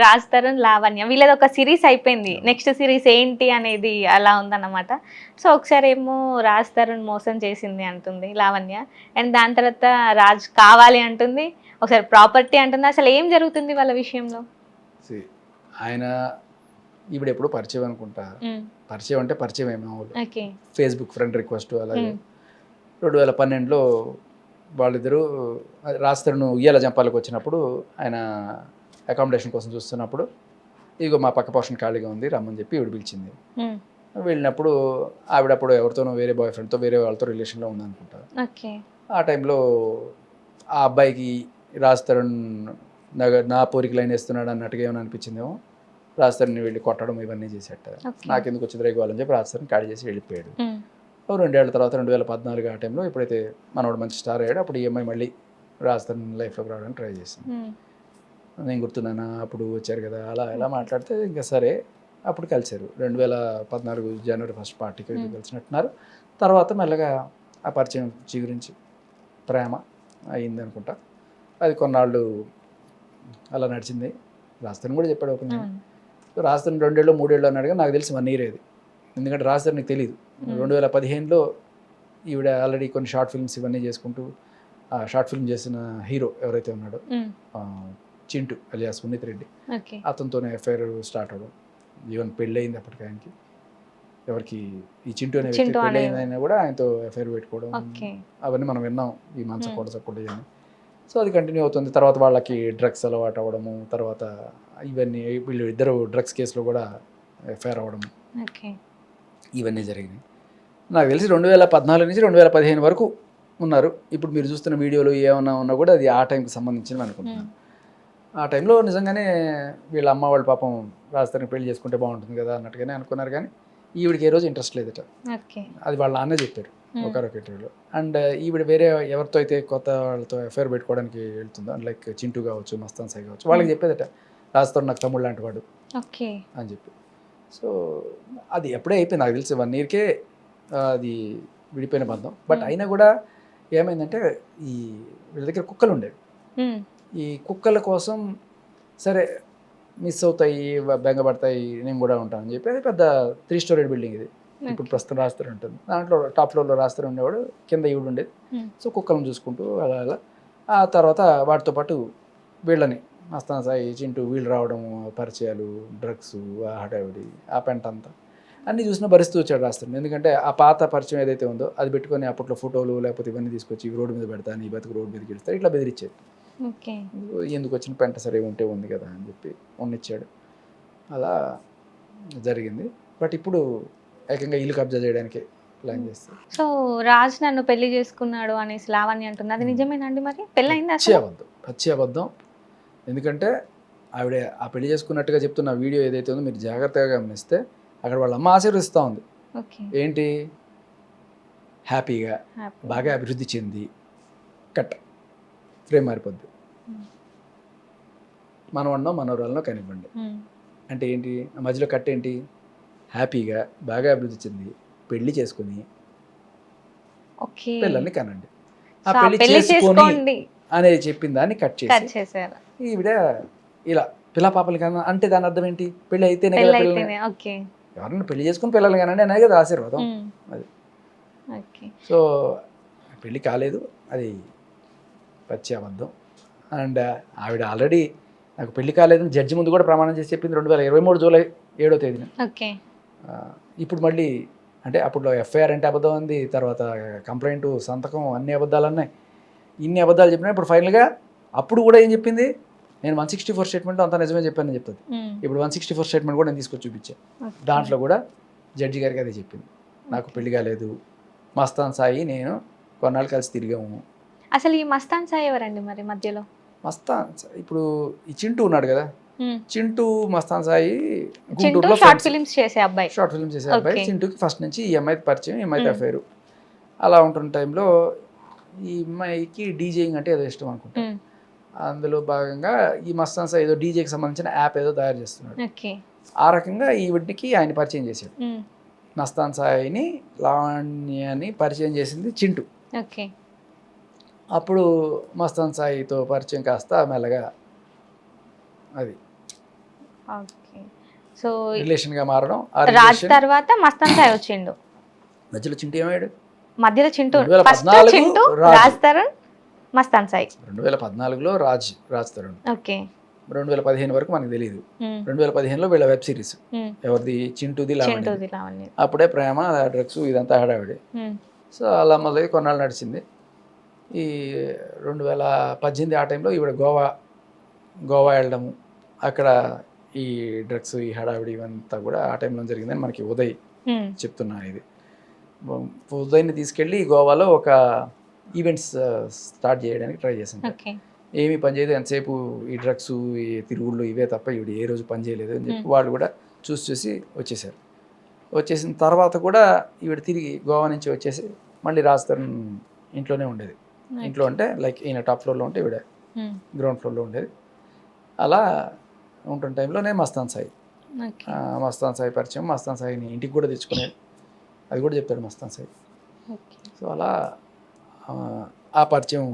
రాజ్ తరుణ్, లావణ్య వీళ్ళది ఒక సిరీస్ అయిపోయింది. నెక్స్ట్ సిరీస్ ఏంటి అనేది అలా ఉందన్నమాట. సో ఒకసారి ఏమో రాజ్ తరుణ్ మోసం చేసింది అంటుంది లావణ్య. అండ్ దాని తర్వాత రాజ్ కావాలి అంటుంది. ఒకసారి ప్రాపర్టీ అంటుంది. అసలు ఏం జరుగుతుంది వాళ్ళ విషయంలో? See, ఆయన ఈవిడెప్పుడు పరిచయం అనుకుంటా. పరిచయం అంటే పరిచయం ఏమో ఓకే. ఫేస్బుక్ ఫ్రెండ్ రిక్వెస్ట్ అలాగే 2012లో వాళ్ళిద్దరూ రాజ్ తరుణ్ ఉయ్యాల జంపాలకు వచ్చినప్పుడు ఆయన అకామిడేషన్ కోసం చూస్తున్నప్పుడు ఇగో మా పక్క పోర్షన్ ఖాళీగా ఉంది రమ్మని చెప్పి ఈవిడ పిలిచింది. వెళ్ళినప్పుడు ఆవిడప్పుడు ఎవరితోనో వేరే బాయ్ ఫ్రెండ్తో వేరే వాళ్ళతో రిలేషన్లో ఉందనుకుంటా. ఆ టైంలో ఆ అబ్బాయికి రాజ్ తరుణ్ నా పోరికి లైన్ వేస్తున్నాడు అన్నట్టుగా ఏమైనా అనిపించిందేమో. రాజ్ తరుణ్ని వెళ్ళి కొట్టడం ఇవన్నీ చేసేట. నాకెందుకు వచ్చింది రేగోవాలని చెప్పి రాజ్ తరుణ్ ఖాళీ చేసి వెళ్ళిపోయాడు. 2 ఏళ్ల తర్వాత 2014 ఆ టైంలో ఎప్పుడైతే మనోడు మంచి స్టార్ అయ్యాడు అప్పుడు ఈ అమ్మాయి మళ్ళీ రాజ్ తరుణ్ లైఫ్లోకి రావడానికి ట్రై చేసింది. నేను గుర్తున్నానా అప్పుడు వచ్చారు కదా అలా ఎలా మాట్లాడితే ఇంకా సరే అప్పుడు కలిశారు. 2014 జనవరి 1 పార్టీకి కలిసినట్టున్నారు. తర్వాత మెల్లగా ఆ పరిచయం చిగురించి ప్రేమ అయింది అనుకుంటా. అది కొన్నాళ్ళు అలా నడిచింది. రాజ్ తరుణ్ కూడా చెప్పాడు ఓపెన్. రాజ్ తరుణ్ 2 ఏళ్ళు 3 ఏళ్ళు అన్నాడుగా నాకు తెలిసి 1 ఇయర్ అది. ఎందుకంటే రాజ్ తరుణ్ నీకు తెలియదు 2015లో ఈవిడ ఆల్రెడీ కొన్ని షార్ట్ ఫిల్మ్స్ ఇవన్నీ చేసుకుంటూ ఆ షార్ట్ ఫిల్మ్ చేసిన హీరో ఎవరైతే ఉన్నాడో చింటూ అలియాస్ సునీత్ రెడ్డి అతనితోనే అఫైర్ స్టార్ట్ అవ్వడం. ఈవెన్ పెళ్ళి అయింది అప్పటికి ఆయనకి. ఎవరికి ఈ చింటూ అనే వ్యక్తి పెళ్ళి అయిందైనా కూడా ఆయనతో అఫైర్ పెట్టుకోవడం అవన్నీ మనం విన్నాం ఈ మంచ కూడా సపోర్ట్ అని. సో అది కంటిన్యూ అవుతుంది. తర్వాత వాళ్ళకి డ్రగ్స్ అలవాటు అవ్వడము, తర్వాత ఇవన్నీ వీళ్ళు ఇద్దరు డ్రగ్స్ కేసులో కూడా ఎఫ్ఐఆర్ అవ్వడము ఇవన్నీ జరిగినాయి. నాకు తెలిసి 2014 నుంచి 2015 వరకు ఉన్నారు. ఇప్పుడు మీరు చూస్తున్న వీడియోలు ఏమన్నా ఉన్నా కూడా అది ఆ టైంకి సంబంధించినవి అనుకుంటున్నాను. ఆ టైంలో నిజంగానే వీళ్ళ అమ్మ వాళ్ళు పాపం రాజ్ తరుణ్ పెళ్లి చేసుకుంటే బాగుంటుంది కదా అన్నట్టుగానే అనుకున్నారు. కానీ ఈవిడికి ఏ రోజు ఇంట్రెస్ట్ లేదట. అది వాళ్ళ నాన్నే చెప్పారు ఒకరొక ఇంటర్వ్యూలో. అండ్ ఈవిడ వేరే ఎవరితో అయితే కొత్త వాళ్ళతో అఫైర్ పెట్టుకోవడానికి వెళ్తుందో లైక్ చింటూ కావచ్చు, మస్తాన్ సాయి కావచ్చు, వాళ్ళకి చెప్పేదట రాజ్ తరుణ్ నాకు తమ్ముడు లాంటి వాడు అని చెప్పి. సో అది ఎప్పుడే అయిపోయింది. నాకు తెలిసి 1 ఇయర్కే అది విడిపోయిన బంధం. బట్ అయినా కూడా ఏమైందంటే ఈ వీళ్ళ దగ్గర కుక్కలు ఉండేవి. ఈ కుక్కల కోసం సరే మిస్ అవుతాయి, బెంగపడతాయి, నేను కూడా ఉంటానని చెప్పి అది పెద్ద 3 స్టోరీ బిల్డింగ్ ఇది. ఇప్పుడు ప్రస్తుతం రాజ్ తరుణ్ ఉంటుంది. దాంట్లో టాప్ ఫ్లోర్లో రాజ్ తరుణ్ ఉండేవాడు, కింద ఈవిడ ఉండేది. సో కుక్కలను చూసుకుంటూ అలా అలా ఆ తర్వాత వాటితో పాటు వీళ్ళని మస్తాన్ సాయి, చింటూ వీళ్ళు రావడం, పరిచయాలు, డ్రగ్స్, ఆ హడావిడి, ఆ పెంట అంతా అన్నీ చూసిన భరిస్తూ వచ్చాడు రాజ్ తరుణ్. ఎందుకంటే ఆ పాత పరిచయం ఏదైతే ఉందో అది పెట్టుకొని అప్పట్లో ఫోటోలు లేకపోతే ఇవన్నీ తీసుకొచ్చి రోడ్డు మీద పెడతాను, ఈ బతుకు రోడ్డు మీదకి వెళ్తారు ఇట్లా బెదిరించేది. ఎందుకు వచ్చిన పెంట సరే ఉంటే ఉంది కదా అని చెప్పి ఉన్నిచ్చాడు. అలా జరిగింది. బట్ ఇప్పుడు ఏకంగా ఇల్లు కబ్జా చేయడానికి ప్లాన్ చేస్తారు. సో రాజ్ నన్ను పెళ్లి చేసుకున్నాడు అనేసి లావణ్య అంటుంది. అది నిజమేనండి? మరి పెళ్ళయింది? పచ్చి అబద్ధం. ఎందుకంటే ఆవిడ ఆ పెళ్లి చేసుకున్నట్టుగా చెప్తున్న వీడియో ఏదైతే ఉందో మీరు జాగ్రత్తగా గమనిస్తే అక్కడ వాళ్ళ అమ్మ ఆశీర్వదిస్తూ ఉంది. ఏంటి హ్యాపీగా బాగా అభివృద్ధి చెంది కట్ ఫ్రేమ్ మారిపోద్ది. మనవన్నో మనవరాలనో కనివ్వండి అంటే ఏంటి ఆ మధ్యలో కట్ ఏంటి? హ్యాపీగా బాగా అభివృద్ధి చెంది పెళ్లి చేసుకుని పిల్లల్ని కనండి. ఆ పెళ్లి చేసుకోండి అనేది చెప్పిన దాన్ని కట్ చేశారు. ఈవిడ ఇలా పిల్ల పాపలు కన్నా అంటే దాని అర్థం ఏంటి? పెళ్లి అయితేనే కదా పిల్లల్ని, ఎవరన్నా పెళ్లి చేసుకుని పిల్లల్ని కనండి అనేది కదా ఆశీర్వాదం. అది సో పెళ్ళి కాలేదు, అది పచ్చి అబద్ధం. అండ్ ఆవిడ ఆల్రెడీ నాకు పెళ్లి కాలేదని జడ్జి ముందు కూడా ప్రమాణం చేసి చెప్పింది 2023 జూలై 7వ తేదీన. ఇప్పుడు మళ్ళీ అంటే అప్పుడు ఎఫ్ఐఆర్ అంటే అబద్ధం ఉంది, తర్వాత కంప్లైంట్ సంతకం అన్ని అబద్ధాలు అన్నాయి. ఇన్ని అబద్ధాలు చెప్పినా ఇప్పుడు ఫైనల్గా అప్పుడు కూడా ఏం చెప్పింది? నేను 164 స్టేట్మెంట్లో అంతా నిజమే చెప్పానని చెప్తుంది. ఇప్పుడు 164 స్టేట్మెంట్ కూడా నేను తీసుకొచ్చి చూపించాను. దాంట్లో కూడా జడ్జి గారికి అదే చెప్పింది, నాకు పెళ్లి కాలేదు, మస్తాన్ సాయి నేను కొన్నాళ్ళు కలిసి తిరిగాము. అసలు ఈ మస్తాన్ సాయి ఎవరండి మరి మధ్యలో? మస్తాన్ ఇప్పుడు ఈ చింటూ ఉన్నాడు కదా, చింటూ మస్తాన్ సాయి గుంటూరులో షార్ట్ ఫిల్మ్స్ చేసే అబ్బాయి. చింటూకి ఫస్ట్ నుంచి ఈ అమ్మాయి పరిచయం, ఈ అమ్మాయితో అఫైరు. అలా ఉంటున్న టైంలో ఈ అమ్మాయికి డీజేయింగ్ అంటే ఏదో ఇష్టం అనుకుంటా. అందులో భాగంగా ఈ మస్తాన్ సాయి ఏదో డీజేకి సంబంధించిన యాప్ ఏదో తయారు చేస్తున్నాడు. ఆ రకంగా ఈ వీటికి ఆయన పరిచయం చేశాడు. మస్తాన్ సాయిని లావణ్యని పరిచయం చేసింది చింటూ. అప్పుడు మస్తాన్ సాయితో పరిచయం కాస్త మెల్లగా అది ఓకే. సో రిలేషన్గా మారడం. ఆ రాజ్ రిలేషన్ తర్వాత మస్తాన్ సాయి వచ్చిండు. మధ్యలో చింటూ ఏమయ్యాడు? మధ్యలో చింటూ, ఫస్ట్ 2014 చింటూ, రాజ్. రాజ్ తరుణ్, మస్తాన్ సాయి. 2014లో రాజ్ తరుణ్. ఓకే. 2015 వరకు మనకు తెలియదు. 2015లో వీళ్ళ వెబ్ సిరీస్ ఎవరిది, చింటూది లావణ్య. చింటూది లావణ్య. అప్పుడే ప్రేమ, డ్రగ్స్ ఇదంతా హడావిడి. సో అలా మొదలై కొన్నాళ్ళు నడిచింది. ఈ 2018 ఆ టైంలో ఈవిడ గోవా వెళ్ళడము, అక్కడ ఈ డ్రగ్స్ ఈ హడావిడి ఇవంతా కూడా ఆ టైంలో జరిగిందని మనకి ఉదయ్ చెప్తున్నారు. ఇది ఉదయ్ని తీసుకెళ్ళి గోవాలో ఒక ఈవెంట్స్ స్టార్ట్ చేయడానికి ట్రై చేసింది. ఏమీ పని చేయదు, ఎంతసేపు ఈ డ్రగ్స్ ఈ తిరుగుళ్ళు ఇవే తప్ప ఈవిడ ఏ రోజు పని చేయలేదు అని చెప్పి వాళ్ళు కూడా చూసి వచ్చేసారు. వచ్చేసిన తర్వాత కూడా ఈవిడ తిరిగి గోవా నుంచి వచ్చేసి మళ్ళీ రాజ్ తరుణ్ ఇంట్లోనే ఉండేది. ఇంట్లో అంటే లైక్ ఈయన టాప్ ఫ్లోర్లో ఉంటే ఈవిడ గ్రౌండ్ ఫ్లోర్లో ఉండేది. అలా ఉంటున్న టైంలోనే మస్తాన్ సాయి పరిచయం. మస్తాన్ సాయిని ఇంటికి కూడా తెచ్చుకునేది, అది కూడా చెప్పాడు మస్తాన్ సాయి. సో అలా ఆ పరిచయం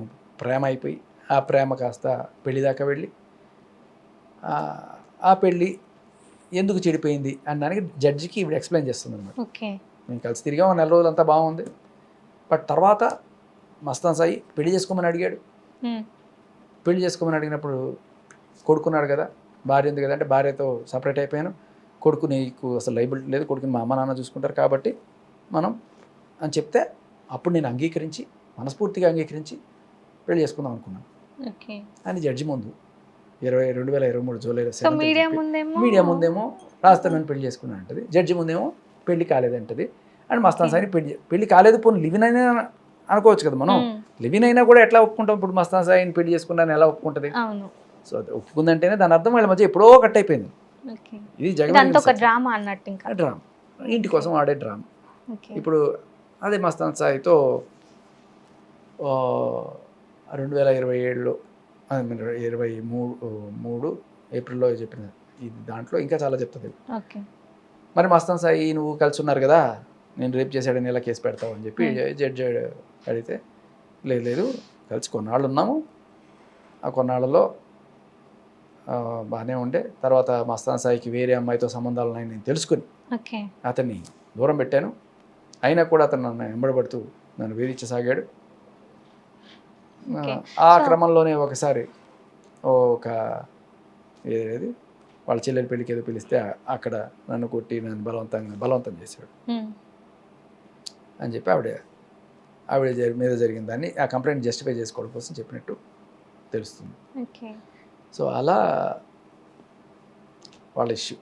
ప్రేమ అయిపోయి, ఆ ప్రేమ కాస్త పెళ్లి దాకా వెళ్ళి, ఆ పెళ్ళి ఎందుకు చెడిపోయింది అనడానికి జడ్జికి ఇవి ఎక్స్ప్లెయిన్ చేస్తుంది అనమాట. మేము కలిసి తిరిగాం, 4 రోజులంతా బాగుంది. బట్ తర్వాత మస్తాన్ సాయి పెళ్లి చేసుకోమని అడిగాడు. పెళ్లి చేసుకోమని అడిగినప్పుడు కొడుకున్నాడు కదా, భార్య ఉంది కదా అంటే, భార్యతో సపరేట్ అయిపోయాను, కొడుకు నీకు అసలు లైబిలిటీ లేదు, కొడుకుని మా అమ్మ నాన్న చూసుకుంటారు కాబట్టి మనం అని చెప్తే అప్పుడు నేను మనస్ఫూర్తిగా అంగీకరించి పెళ్లి చేసుకుందాం అనుకున్నాను అని జడ్జి ముందు 2023 జూలైలో మీడియా ముందేమో రాజ్ తరుణ్ పెళ్లి చేసుకున్నాను అంటది, జడ్జి ముందేమో పెళ్లి కాలేదంటది. అండ్ మస్తాన్ సాయిని పెళ్లి కాలేదు, పోనీ లివిన్ అయినా అనుకోవచ్చు కదా మనం. లివిన్ అయినా కూడా ఎట్లా ఒప్పుకుంటాం? ఇప్పుడు మస్తాన్ సాయిని పెళ్లి చేసుకున్నాను ఎలా ఒప్పుకుంటుంది? సో అది ఒప్పుకుందంటేనే దాని అర్థం వాళ్ళ మధ్య ఎప్పుడో కట్ అయిపోయింది. ఇది జగన్ డ్రామా అన్నట్టు, ఇంకా డ్రామా, ఇంటి కోసం ఆడే డ్రామా. ఇప్పుడు అదే మస్తాన్ సాయితో 2027లో 23 ఏప్రిల్లో చెప్పిన ఇది, దాంట్లో ఇంకా చాలా చెప్తుంది. మరి మస్తాన్ సాయి నువ్వు కలిసి ఉన్నారు కదా, నేను రేప్ చేశాడని ఎలా కేసు పెడతావు అని చెప్పి జడ్జి అడిగితే, లేదు కలిసి కొన్నాళ్ళు ఉన్నాము, ఆ కొన్నాళ్ళలో బాగానే ఉండే, తర్వాత మస్తాన్ సాయికి వేరే అమ్మాయితో సంబంధాలు ఉన్నాయని నేను తెలుసుకుని అతన్ని దూరం పెట్టాను. అయినా కూడా అతను నన్ను వెంబడబడుతూ నన్ను వేధించసాగాడు. ఆ క్రమంలోనే ఒకసారి ఏది వాళ్ళ చెల్లెలి పెళ్ళికి ఏదో పిలిస్తే అక్కడ నన్ను కొట్టి నన్ను బలవంతం చేశాడు అని చెప్పి ఆవిడ మీద జరిగిన దాన్ని ఆ కంప్లైంట్ జస్టిఫై చేసుకోవడం కోసం చెప్పినట్టు తెలుస్తుంది. సో అలా వాళ్ళ ఇష్యూ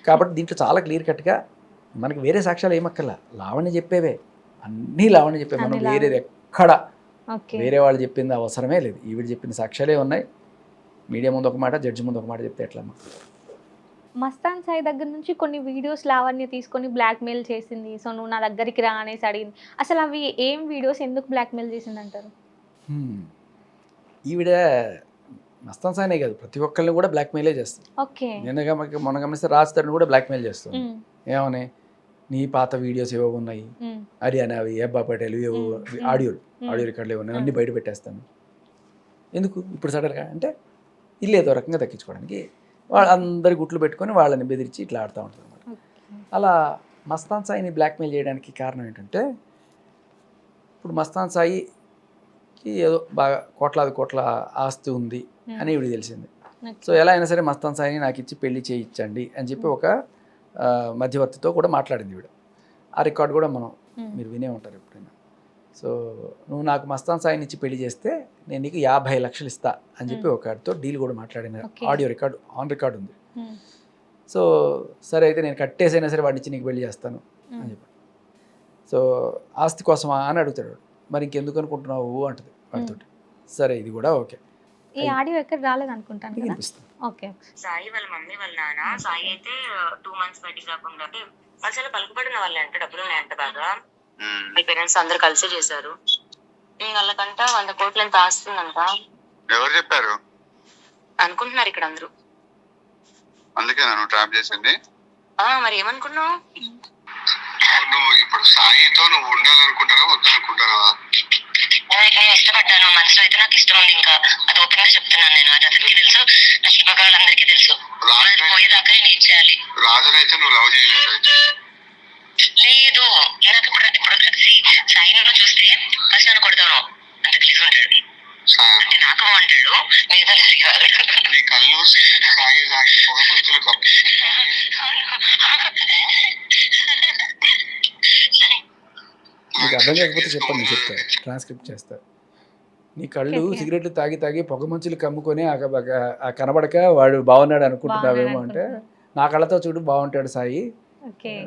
కాబట్టి దీంట్లో చాలా క్లియర్ కట్గా మనకి వేరే సాక్ష్యాలు ఏమక్కర్లా, లావణ్య చెప్పేవే, అన్నీ లావణ్య చెప్పేవి. మనం వేరేది ఎక్కడ వేరే వాళ్ళు చెప్పింది అవసరమే లేదు, ఈవిడ చెప్పిన సాక్ష్యాలే ఉన్నాయి. మీడియా ముందు ఒక మాట, జడ్జి ముందు ఒక మాట చెప్తే ఎట్లమ్మా? మస్తాన్ సాయి దగ్గర నుంచి కొన్ని వీడియోస్ లావణ్య తీసుకొని బ్లాక్మెయిల్ చేసింది. సో నువ్వు నా దగ్గరికి రా అనేసి అడిగింది. అసలు అవి ఏం వీడియోస్, ఎందుకు బ్లాక్మెయిల్ చేసింది అంటారు? ఈవిడ మస్తాన్ సాయినే కాదు, ప్రతి ఒక్కరిని కూడా బ్లాక్మెయిలే చేస్తుంది. నేను మొన్న గమనిస్తే రాజ్ తరుణ్ కూడా బ్లాక్మెయిల్ చేస్తుంది. ఏమని, నీ పాత వీడియోస్ ఏవో ఉన్నాయి, హర్యానావి, అబ్బా పటేల్ ఏవో ఆడియో రికార్డులు ఏవో అన్నీ బయట పెట్టేస్తాను, ఎందుకు ఇప్పుడు సడన్గా అంటే ఇల్లు ఏదో రకంగా దక్కించుకోవడానికి అందరి గుట్లు పెట్టుకొని వాళ్ళని బెదిరించి ఇట్లా ఆడుతూ ఉంటుంది అనమాట. అలా మస్తాన్ సాయిని బ్లాక్మెయిల్ చేయడానికి కారణం ఏంటంటే, ఇప్పుడు మస్తాన్ సాయికి ఏదో బాగా కోట్ల ఆస్తి ఉంది అని ఇవి తెలిసింది. సో ఎలా అయినా సరే మస్తాన్ సాయిని నాకు ఇచ్చి పెళ్లి చేయించండి అని చెప్పి ఒక మధ్యవర్తితో కూడా మాట్లాడింది ఈవిడ. ఆ రికార్డు కూడా మీరు వినే ఉంటారు ఎప్పుడైనా. సో నువ్వు నాకు మస్తాన్ సాయిని ఇచ్చి పెళ్లి చేస్తే నేను నీకు 50 లక్షలు ఇస్తా అని చెప్పి ఒకటితో డీల్ కూడా మాట్లాడిన ఆడియో రికార్డు ఆన్ రికార్డు ఉంది. సో సరే అయితే నేను కట్టేసైనా సరే వాడిని ఇచ్చి నీకు పెళ్లి చేస్తాను అని చెప్పి, సో ఆస్తి కోసమా అని అడుగుతాడు. మరి ఇంకెందుకు అనుకుంటున్నావు అంటది వాడితో. సరే ఇది కూడా ఓకే. ఈ ఆడియో ఎక్కడ రాలేదు అనుకుంటాను కదా. ఓకే. సాయి వాళ్ళ మమ్మీ వాళ్ళ నాన్న, సాయి అయితే 2 months బయటికి రాకుండా వాళ్ళు చాలా పలుకుబడిన వాళ్ళు అంట, డబ్బులు ఉన్నాయంట బాగా. మీ పేరెంట్స్ అందరు కలిసి చేశారు. వాళ్ళకంట 100 కోట్లు ఎంత ఆస్తుందంట. ఎవరు చెప్పారు అనుకుంటున్నారు ఇక్కడ అందరూ. అందుకే నన్ను ట్రాప్ చేసింది. మరి ఏమనుకున్నావు? నువ్వు ఇప్పుడు సాయితో నువ్వు ఉండాలనుకుంటావా వద్దనుకుంటావా? నేను ఇష్టపడ్డాను, మనసులో అయితే నాకు ఇష్టం ఉంది. ఇంకా అది ఓపెన్ గా చెప్తున్నాను నేను. అది అతనికి తెలుసు, నా చుట్టుపక్కల వాళ్ళందరికీ తెలుసు. పోయేదాకా నేను ఏం చేయాలి? రాజునైతే నువ్వు లవ్ చేయలేదు అయితే? లేదు, నాకు ఇప్పుడు సాయి నువ్వు చూస్తే ఫస్ట్ నన్ను కొడతాను, అంత గలీజ్ ఉంటాడు. అంటే నాకు బాగుంటాడు, మిగతా కాదు. నీ కళ్ళు సాగి సాగి పొగమంచులు కప్పి మీకు అర్థం కాకపోతే చెప్పండి, నేను చెప్తాను, ట్రాన్స్క్రిప్ట్ చేస్తాను. నీ కళ్ళు సిగరెట్లు తాగి తాగి పొగ మంచులు కమ్ముకొని ఆ కనబడక వాడు బాగున్నాడు అనుకుంటున్నావేమో అంటే, నా కళ్ళతో చూడు బాగుంటాడు సాయి.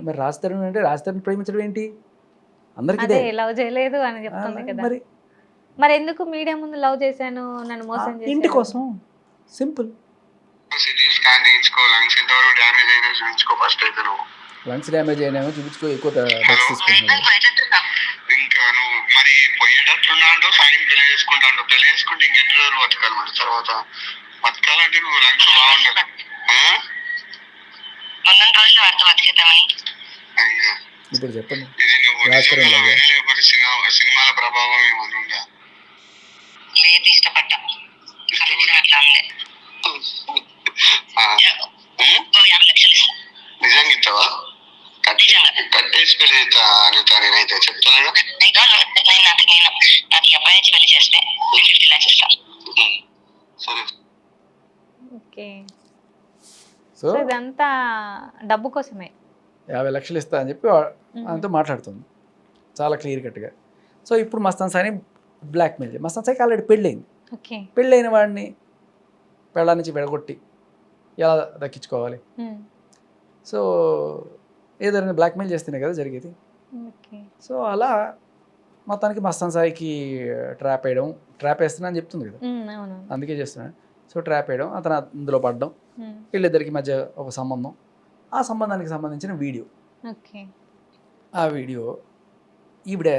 మరి రాజతరుణ్ అంటే రాజతరుణ్ ప్రేమించడం ఏంటి? అందరికీ లవ్ చేయలేదు అని చెప్తుంది కదా. మరి ఎందుకు మీడియా ముందు లవ్ చేశాను, నన్ను మోసం చేశాను? ఇంటి కోసం, సింపుల్. సిటీ స్కాన్ చేయించుకో, లంగ్స్ ఎంతవరకు డ్యామేజ్ అయినా చూపించుకో ఫస్ట్ అయితే. నువ్వు లంగ్స్ డ్యామేజ్ అయినామో చూపించుకో, ఎక్కువ డ్రగ్స్ తీసుకుంటున్నావు. ఇంకా నువ్వు మరి పోయేటట్టున్నా అంటూ సాయం పెళ్లి చేసుకుంటా అంటూ, పెళ్లి చేసుకుంటే ఇంకెన్ని రోజులు బతకాలి మరి? తర్వాత బతకాలంటే నువ్వు లంగ్స్ బాగుండదు. ఇప్పుడు చెప్పండి, ఇది నువ్వు లేకపోతే సినిమాల ప్రభావం ఏమన్నా ఉందా? లేదు, ఇష్టపడ్డా. నిజంగా ఇస్తావా? కట్టేసి పెళ్లి చేస్తా అనితా నేనైతే చెప్తాను. నాకు అబ్బాయి నుంచి పెళ్లి చేస్తే 50 lakhs ఇస్తాను. సరే. ఓకే, సో ఇదంతా డబ్బు కోసమే. 50 లక్షలు ఇస్తా అని చెప్పి ఆయనతో మాట్లాడుతుంది చాలా క్లియర్ కట్గా. సో ఇప్పుడు మస్తాన్ సాయిని బ్లాక్మెయిల్ చేయాలి. మస్తాన్ సాయికి ఆల్రెడీ పెళ్ళయింది. పెళ్ళైన వాడిని పెళ్ళ నుంచి విడగొట్టి ఎలా దక్కించుకోవాలి? సో ఏదైనా బ్లాక్మెయిల్ చేస్తేనే కదా జరిగేది. సో అలా మొత్తానికి మస్తాన్ సాయికి ట్రాప్ వేస్తున్నా అని చెప్తుంది కదా, అందుకే చేస్తున్నాను. సో ట్రాప్ వేయడం, అతను అందులో పడడం, వీళ్ళిద్దరికి మధ్య ఒక సంబంధం, ఆ సంబంధానికి సంబంధించిన వీడియో. ఆ వీడియో ఈవిడే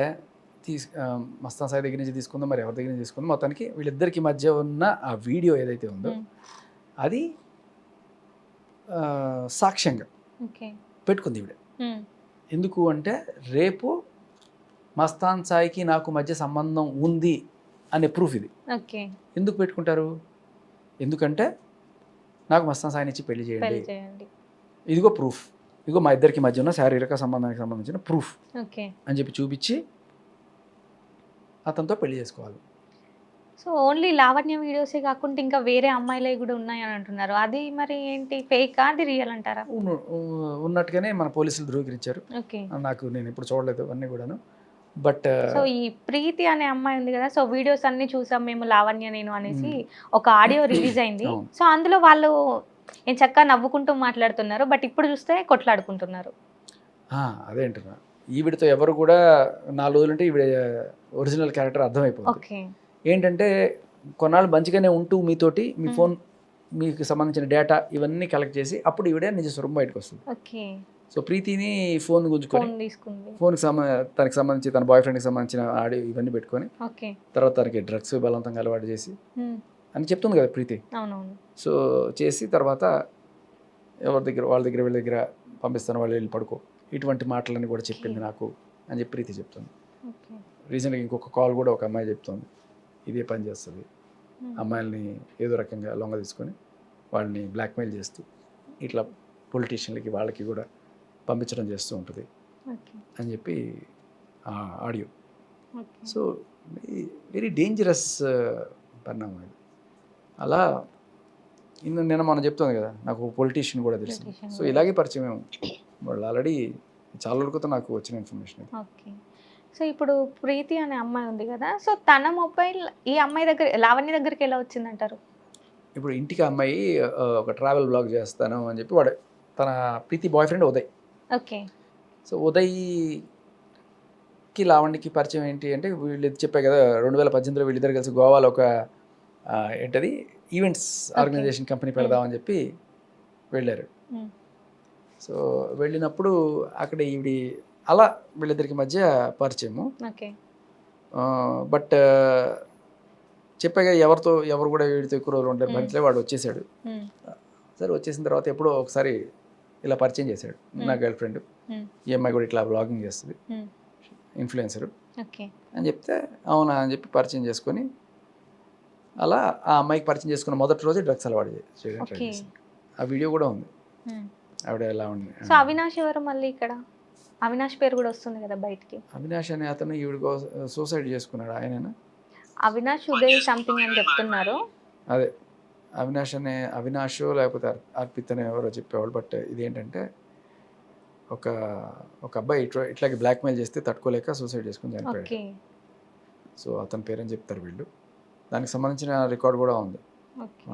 మస్తాన్ సాయి దగ్గర నుంచి తీసుకుందో, మరి ఎవరి దగ్గర నుంచి తీసుకుందో, మొత్తానికి వీళ్ళిద్దరికి మధ్య ఉన్న ఆ వీడియో ఏదైతే ఉందో అది సాక్ష్యంగా పెట్టుకుంది ఈవిడ. ఎందుకు అంటే రేపు మస్తాన్ సాయికి నాకు మధ్య సంబంధం ఉంది అనే ప్రూఫ్ ఇది. ఎందుకు పెట్టుకుంటారు? ఎందుకంటే నాకు మస్తాన్ సాయి నుంచి పెళ్లి చేయండి, ఇదిగో ప్రూఫ్, ఇదిగో మా ఇద్దరికి మధ్య ఉన్న శారీరక సంబంధానికి సంబంధించిన ప్రూఫ్ అని చెప్పి చూపించి అతనితో పెళ్లి చేసుకోవాలి. సో ఓన్లీ లావణ్య వీడియోసే కాకుండా ఇంకా వేరే అమ్మాయిలే కూడా ఉన్నాయని అంటున్నారు. అది మరి ఏంటి, ఫేక్ అది రియల్ అంటారా? ఉన్నట్టుగానే మన పోలీసులు ధృవీకరించారు. నాకు నేను ఇప్పుడు చూడలేదు అన్నీ కూడాను. బట్ సో ఈ ప్రీతి అనే అమ్మాయి ఉంది కదా, సో వీడియోస్ అన్ని చూసాం మేము, లావణ్య నేను అనేసి ఒక ఆడియో రిలీజ్ అయింది. సో అందులో వాళ్ళు నేను చక్కగా నవ్వుకుంటూ మాట్లాడుతున్నారు, బట్ ఇప్పుడు చూస్తే కొట్లాడుకుంటున్నారు. అదేంటున్నా, ఈవిడతో ఎవరు కూడా 4 రోజులుంటే ఈవిడ ఒరిజినల్ క్యారెక్టర్ అర్థమైపోతుంది. ఏంటంటే కొన్నాళ్ళు మంచిగానే ఉంటూ మీతోటి మీ ఫోన్, మీకు సంబంధించిన డేటా ఇవన్నీ కలెక్ట్ చేసి అప్పుడు ఈవిడ నిజ స్వరూపం బయటకు వస్తుంది. సో ప్రీతిని ఫోన్ గుంజుకొని ఫోన్కి తనకి సంబంధించి తన బాయ్ ఫ్రెండ్కి సంబంధించిన ఆడియో ఇవన్నీ పెట్టుకొని తర్వాత తనకి డ్రగ్స్ బలవంతంగా అలవాటు చేసి అని చెప్తుంది కదా ప్రీతి. సో చేసి తర్వాత వాళ్ళ దగ్గర వీళ్ళ దగ్గర పంపిస్తాను, వాళ్ళు వెళ్ళి పడుకో, ఇటువంటి మాటలన్నీ కూడా చెప్పింది నాకు అని చెప్పి ప్రీతి చెప్తుంది. రీసెంట్గా ఇంకొక కాల్ కూడా ఒక అమ్మాయి చెప్తుంది ఇదే పని చేస్తుంది, అమ్మాయిల్ని ఏదో రకంగా లొంగ తీసుకొని వాళ్ళని బ్లాక్మెయిల్ చేస్తూ ఇట్లా పొలిటీషియన్లకి వాళ్ళకి కూడా పంపించడం చేస్తూ ఉంటుంది అని చెప్పి ఆడియో. సో వెరీ డేంజరస్ పరిణామం ఇది. అలా నిన్న మనం చెప్తుంది కదా, నాకు పొలిటీషియన్ కూడా తెలుసు. సో ఇలాగే పరిచయం వాళ్ళు ఆల్రెడీ చాలా వరకు నాకు వచ్చిన ఇన్ఫర్మేషన్. సో ఇప్పుడు ప్రీతి అనే అమ్మాయి ఉంది కదా, సో తన మొబైల్ ఈ అమ్మాయి దగ్గర, లావణ్య దగ్గరికి ఎలా వచ్చిందంటారు? ఇప్పుడు ఇంటికి అమ్మాయి ఒక ట్రావెల్ బ్లాగ్ చేస్తాను అని చెప్పి వాడు, తన ప్రీతి బాయ్ ఫ్రెండ్ ఉదయ్. సో ఉదయ్కి లావణ్యకి పరిచయం ఏంటి అంటే, వీళ్ళు చెప్పాయి కదా 2018లో వీళ్ళిద్దరు కలిసి గోవాలో ఒక ఏంటది ఈవెంట్స్ ఆర్గనైజేషన్ కంపెనీ పెడదామని చెప్పి వెళ్ళారు. సో వెళ్ళినప్పుడు అక్కడ ఈవిడి అలా వీళ్ళిద్దరికి మధ్య పరిచయము. బట్ చెప్పాక ఎవరు కూడా వీడితో ఎక్కువ రోజులు ఉంటారు భరించలే, వాడు వచ్చేసాడు. సరే వచ్చేసిన తర్వాత ఎప్పుడో ఒకసారి ఇలా పరిచయం చేశాడు, నా గర్ల్ ఫ్రెండ్ ఈ అమ్మాయి కూడా ఇట్లా బ్లాగింగ్ చేస్తుంది, ఇన్ఫ్లుయెన్సరు ఓకే. అని చెప్తే అవునా అని చెప్పి పరిచయం చేసుకొని అలా ఆ అమ్మాయికి పరిచయం చేసుకున్న మొదటి రోజే డ్రగ్స్ అలవాటు చేయడం ట్రై ఓకే. చేసింది. ఆ వీడియో కూడా ఉంది హ్మ్. ఆవిడ ఎలా ఉంది. సో అవినాష్ ఎవరు మళ్ళీ ఇక్కడ? అవినాష్ పేరు కూడా వస్తుంది కదా బయటికి. అవినాష్ అనే అతను ఈవిడ సూసైడ్ చేసుకున్నాడు ఆయననా? అవినాష్ ఉదయ్ సంథింగ్ అని చెప్తున్నారు. అదే అవినాష్ లేకపోతే అర్పిత్ అని ఎవరో చెప్పేవాళ్ళు. బట్ ఇదేంటంటే ఒక అబ్బాయి ఇట్లాగే బ్లాక్మెయిల్ చేస్తే తట్టుకోలేక సూసైడ్ చేసుకుని చనిపోయాడు. ఓకే. సో అతని పేరని చెప్తారు వీళ్ళు. దానికి సంబంధించిన రికార్డ్ కూడా ఉంది. ఓకే.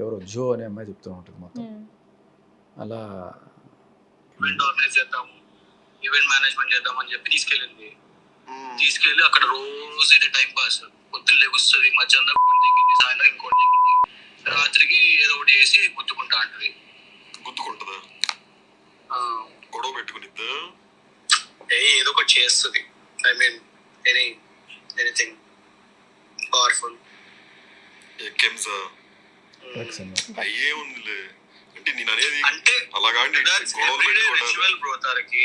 ఎవరో జో అనే అమ్మాయి చెప్తూ ఉంటుంది మొత్తం. అలా ఈవెంట్ ఆర్గనైజ్ చేద్దాము, ఈవెంట్ మేనేజ్మెంట్ చేద్దాం అని చెప్పి తీసుకెళ్ళి అక్కడ రోజు ఇదే టైం పాస్. పొద్దున్న లెగుస్తుంది, మధ్యాహ్నం ఇంకోటి తగ్గింది, సాయంత్రం ఇంకోటి తగ్గింది, రాత్రికి ఏదో ఒకటి చేసి గుర్తుకుంటా అంటది. గుర్తుకుంటుందా? గొడవ పెట్టుకునిద్దా? ఏదో ఒకటి చేస్తుంది. I mean anything powerful. Drugs అన్నమాట. అయ్యే ఉందిలే అంటే నేను అనేది అంటే అలాగా బ్రో తనకి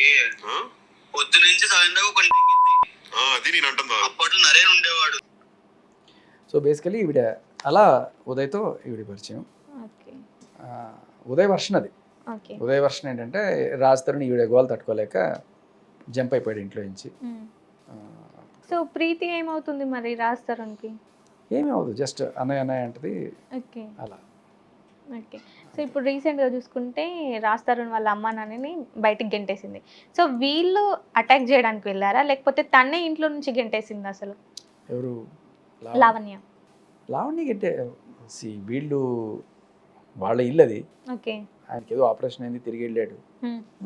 పొద్దు నుంచి సాయంత్రం ఒకటి తగ్గింది. అది నేను అంటుందా? అప్పట్లో నరేన్ ఉండేవాడు. సో బేసికలీ ఈవిడ అలా ఉదయ్తో ఈవిడ పరిచయం. ఓకే. ఉదయ్ వర్షన్ అది. ఓకే. ఉదయ్ వర్షన్ ఏంటంటే రాజ్ తరుణ్ ఈవిడ గోల్ తట్టుకోలేక జంప్ అయిపోయాడు ఇంట్లో నుంచి. సో ప్రీతి ఏమవుతుంది మరి రాజ్ తరుణ్కి? ఏమీ అవ్వదు, జస్ట్ అన్నయ్య అంటది ఓకే. అలా. ఓకే. సో ఇప్పుడు రీసెంట్గా చూసుకుంటే రాజ్ తరుణ్ వాళ్ళ అమ్మ నాన్నని బయటికి గెంటేసింది. సో వీళ్ళు అటాక్ చేయడానికి వెళ్ళారా లేకపోతే తన్నే ఇంట్లో నుంచి గెంటేసింది అసలు? ఎవరు? లావణ్య. లావణ్య గట్టే వీళ్ళు వాళ్ళ ఇల్లు అది. ఓకే. ఆయనకి ఏదో ఆపరేషన్ అయింది, తిరిగి వెళ్ళాడు.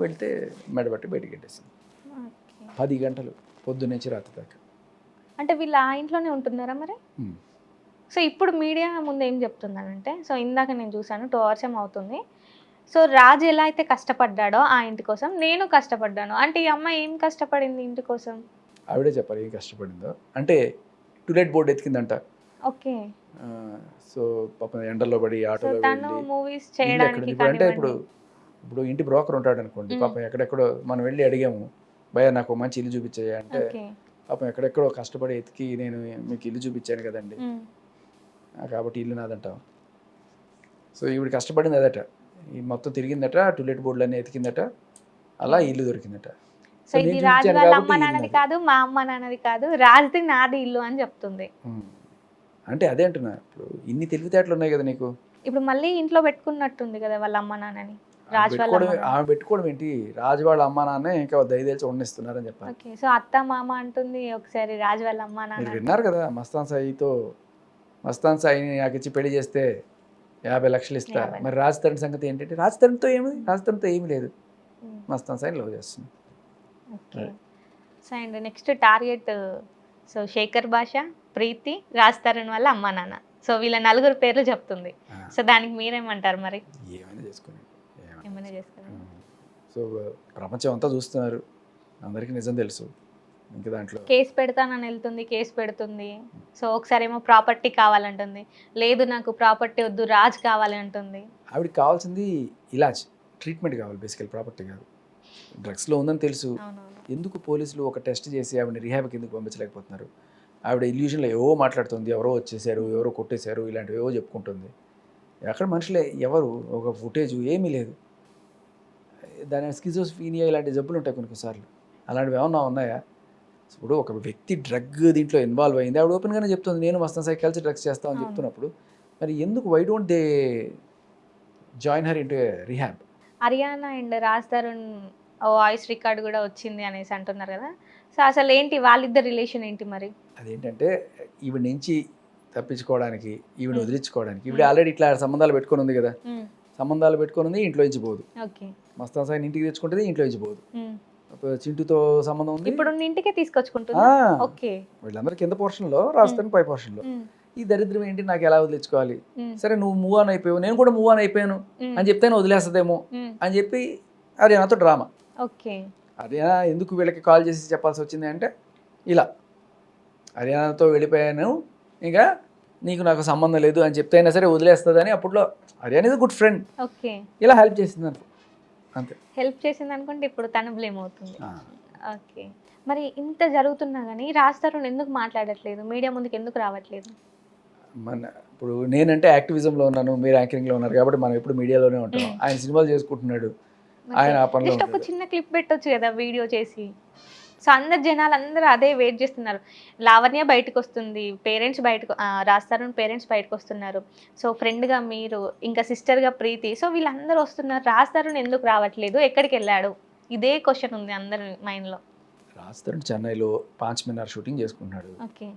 వెళ్తే మెడబట్టి బయటికి గెట్టేసింది. 10 గంటలు పొద్దున్న నుంచి రాత్రి దాకా. అంటే వీళ్ళు ఆ ఇంట్లోనే ఉంటున్నారా మరి? సో ఇప్పుడు మీడియా ముందు ఏం చెప్తున్నానంటే, సో ఇందాక నేను చూసాను 2 hours అవుతుంది. సో రాజు ఎలా అయితే కష్టపడ్డాడో ఆ ఇంటి కోసం నేను కష్టపడ్డాను అంటే ఈ అమ్మాయి ఏం కష్టపడింది ఇంటి కోసం? ఆవిడే చెప్పాలి ఏం కష్టపడిందో. అంటే టూలెట్ బోర్డు ఎత్తికిందంట. ఓకే. సో పాపం ఎండలో పడి సో ఆటోలో తను వెళ్ళి మూవీస్ ఇల్లు చేయడానికి ఎక్కడుంది ఇప్పుడు అంటే ఇప్పుడు ఇంటి బ్రోకర్ ఉంటాడు అనుకోండి. పాపం ఎక్కడెక్కడో మనం వెళ్ళి అడిగాము, భయ్యా నాకు మంచి ఇల్లు చూపించాయి అంటే ఓకే. పాపం ఎక్కడెక్కడో కష్టపడి ఎతికి నేను మీకు ఇల్లు చూపించాను కదండి, కాబట్టి ఇల్లు నాదంటాం. సో ఈవిడ కష్టపడింది అదట, ఈ మొత్తం తిరిగిందట, టూలెట్ బోర్డులన్నీ ఎతికిందట, అలా ఇల్లు దొరికిందట. సో ఇది రాజు వాళ్ళ అమ్మ నాన్నది కాదు, మా అమ్మ నాన్నది కాదు, రాజుది నాది ఇల్లు అని చెప్తుంది. అంటే అదే అంటున్నా, ఇప్పుడు ఇన్ని తెలివితేటలు ఉన్నాయి కదా నీకు. ఇప్పుడు మళ్ళీ ఇంట్లో పెట్టుకున్నట్టుంది కదా వాళ్ళ అమ్మ నాన్నని. రాజు వాళ్ళ అమ్మ నాన్న. ఆమె పెట్టుకోవడం ఏంటి, రాజు వాళ్ళ అమ్మ నాన్నే ఇంకా దయదేల్చి ఉండనిస్తున్నారని చెప్పాలి. ఓకే. సో అత్త మామ అంటుంది ఒకసారి రాజు వాళ్ళ అమ్మ మీరు నాన్న. విన్నారు కదా, మస్తాన్ సాయిని నాకు ఇచ్చి పెళ్లి చేస్తే 50 లక్షలు ఇస్తా. మరి రాజ్ తరుణ్ సంగతి ఏంటంటే, రాజ్ తరుణ్తో ఏమీ లేదు, మస్తాన్ సాయిని లవ్ చేస్తుంది. Okay. So and next target so Shekhar Basha, Preethi, Raj Tarun వాళ్ళ అమ్మ నాన్న. సో వీళ్ళ 4 పేర్లు చెప్తుంది. సో దానికి మీరేమంటారు మరి? ఏమైనా చేసుకుని ఏమైనా చేస్తారు. సో ప్రపంచం అంతా చూస్తున్నారు, అందరికీ నిజం తెలుసు. ఇంకా దాంట్లో కేసు పెడతానని వెళ్తుంది, కేసు పెడుతుంది. సో ఒకసారి ఏమో ప్రాపర్టీ కావాలంటుంది, లేదు నాకు ప్రాపర్టీ వద్దు రాజ్ కావాలి అంటుంది. ఆవిడకి కావాల్సింది ఇలాజ్ ట్రీట్మెంట్ కావాలి, బేసికల్ ప్రాపర్టీ కాదు. డ్రగ్స్లో ఉందని తెలుసు, ఎందుకు పోలీసులు ఒక టెస్ట్ చేసి ఆవిడని రిహాబ్కి ఎందుకు పంపించలేకపోతున్నారు? ఆవిడ ఇల్యూషన్లో ఏవో మాట్లాడుతుంది, ఎవరో వచ్చేసారు, ఎవరో కొట్టేశారు, ఇలాంటివి ఏవో చెప్పుకుంటుంది. అక్కడ మనుషులే ఎవరు, ఒక ఫుటేజ్ ఏమీ లేదు. దాని స్కిజోఫ్రీనియా ఇలాంటి జబ్బులు ఉంటాయి కొన్నిసార్లు, అలాంటివి ఏమన్నా ఉన్నాయా? ఇప్పుడు ఒక వ్యక్తి డ్రగ్ దీంట్లో ఇన్వాల్వ్ అయింది, ఆవిడ ఓపెన్గానే చెప్తుంది నేను మస్తాన్ సాయి కలిసి డ్రగ్స్ చేస్తామని చెప్తున్నప్పుడు మరి ఎందుకు why don't they join her into rehab? Haryana and Raj Tarun voice record కూడా వచ్చింది అనేసి అంటున్నారు కదా. సో అసలు ఏంటి వాళ్ళిద్దరు రిలేషన్ ఏంటి మరి? అదేంటంటే ఈవిడ నుంచి తప్పించుకోవడానికి, ఈవిడ వదిలించుకోవడానికి, ఈవిడ ఆల్రెడీ ఇట్లా సంబంధాలు పెట్టుకొని ఉంది కదా, సంబంధాలు పెట్టుకొని ఉంది, ఇంట్లో నుంచి పోదు. మస్తాన్ సాయిని ఇంటికి తెచ్చుకుంటుంది, ఇంట్లో నుంచి పోదు. చింటూతో సంబంధం ఉంది, ఇప్పుడు ఇంటికే తీసుకొచ్చుకుంటుంది. ఓకే. వీళ్ళందరూ కింద పోర్షన్లో, రాజస్థాన్ పై పోర్షన్లో. ఈ దరిద్రం ఏంటి, నాకు ఎలా వదిలించుకోవాలి? సరే నువ్వు మూవ్ ఆన్ అయిపోయావు, నేను కూడా మూవ్ ఆన్ అయిపోయాను అని చెప్తే వదిలేస్తుందేమో అని చెప్పి హర్యానాతో డ్రామా. ఓకే. హర్యానా ఎందుకు వీళ్ళకి కాల్ చేసి చెప్పాల్సి వచ్చింది అంటే, ఇలా హర్యానాతో వెళ్ళిపోయాను, ఇంకా నీకు నాకు సంబంధం లేదు అని చెప్తే అయినా సరే వదిలేస్తుందని. అప్పట్లో హర్యానా ఇస్ గుడ్ ఫ్రెండ్, ఇలా హెల్ప్ చేసింది అనుకో, అంతే. హెల్ప్ చేసింది అనుకుంటే ఇప్పుడు తను బ్లేమ్ అవుతుంది. ఓకే. మరి ఇంత జరుగుతున్నా గానీ రాజ్ తరుణ్ ఎందుకు మాట్లాడట్లేదు? మీడియా ముందుకు ఎందుకు రావట్లేదు? ఇప్పుడు నేనంటే యాక్టివిజంలో ఉన్నాను, మీరు యాంకరింగ్లో ఉన్నారు కాబట్టి మనం ఎప్పుడు మీడియాలోనే ఉంటాం. ఆయన సినిమాలు చేసుకుంటున్నాడు, ఆయన ఆ పనిలో జస్ట్ ఒక ఉంటాడు. చిన్న క్లిప్ పెట్టొచ్చు కదా వీడియో చేసి. సో అందరు జనాలందరూ అదే వెయిట్ చేస్తున్నారు. లావణ్య బయటకొస్తుంది. పేరెంట్స్ బయటకు రాజ్ తరుణ్ పేరెంట్స్ బయటకొస్తున్నారు. సో ఫ్రెండ్‌గా మీరు, ఇంకా సిస్టర్‌గా ప్రీతి. సో వీళ్ళందరూ వస్తున్నారు. రాజ్ తరుణ్ ఎందుకు రావట్లేదు? ఎక్కడికెళ్ళాడు? ఇదే క్వెషన్ ఉంది అందరి మైండ్‌లో. రాజ్ తరుణ్ చెన్నైలో 5 మినార్ షూటింగ్ చేసుకుంటున్నాడు. ఓకే.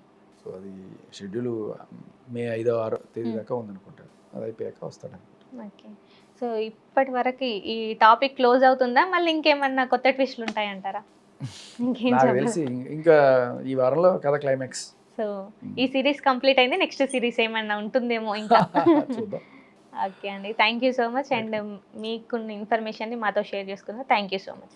సో అది షెడ్యూల్ మే 5వ 6వ తేదీ దాకా ఉందనుకుంటా. అది అయిపోయాక వస్తాడు. ఓకే. సో ఇప్పటి వరకు ఈ టాపిక్ క్లోజ్ అవుతుందా? మళ్ళీ ఇంకేమన్నా కొత్త ట్విస్టులు ఉంటాయంటారా? ఇంకేం నాకు చెప్పరు. తెలిసి ఇంకా ఈ వారంలో కథ క్లైమాక్స్. సో ఈ సీరీస్ కంప్లీట్ అయింది. నెక్స్ట్ సీరీస్ ఏమన్నా ఉంటుందేమో ఇంకా. చూద్దాం. ఓకే అండి. Thank you so much. And మీకున్న ఇన్ఫర్మేషన్‌ని మాతో షేర్ చేసుకున్నారు. Thank you so much.